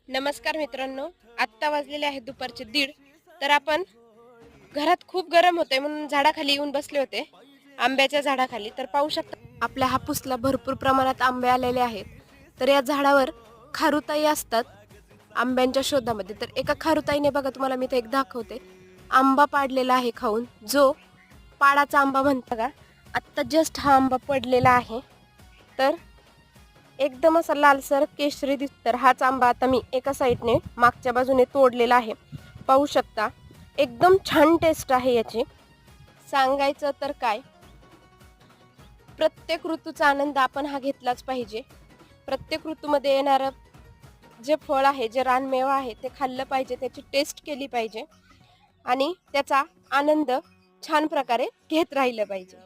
नमस्कार मित्रांनो, आत्ता वाजलेले आहेत दुपारचे 1:30. तर आपण घरात खूप गरम होते म्हणून झाडाखाली येऊन बसले होते, आंब्याच्या झाडाखाली. तर पाहू शकता आपल्या हापूसला भरपूर प्रमाणात आंबे आलेले आहेत. तर या झाडावर खारुताई असतात आंब्यांच्या शोधामध्ये. तर एका खारुताईने बघा, तुम्हाला मी ते एक दाखवते, आंबा पाडलेला आहे खाऊन, जो पाडाचा आंबा म्हणता का. आत्ता जस्ट हा आंबा पडलेला आहे. तर एकदम असा लालसर केशरी दिसतो. तर हाच आंबा आता मी एका साईडने मागच्या बाजूने तोडलेला आहे, पाहू शकता. एकदम छान टेस्ट आहे याची. सांगायचं तर काय, प्रत्येक ऋतूचा आनंद आपण हा घेतलाच पाहिजे. प्रत्येक ऋतूमध्ये येणारं जे फळ आहे, जे रानमेवा आहे, ते खाल्लं पाहिजे, त्याची टेस्ट केली पाहिजे आणि त्याचा आनंद छान प्रकारे घेत राहिलं पाहिजे.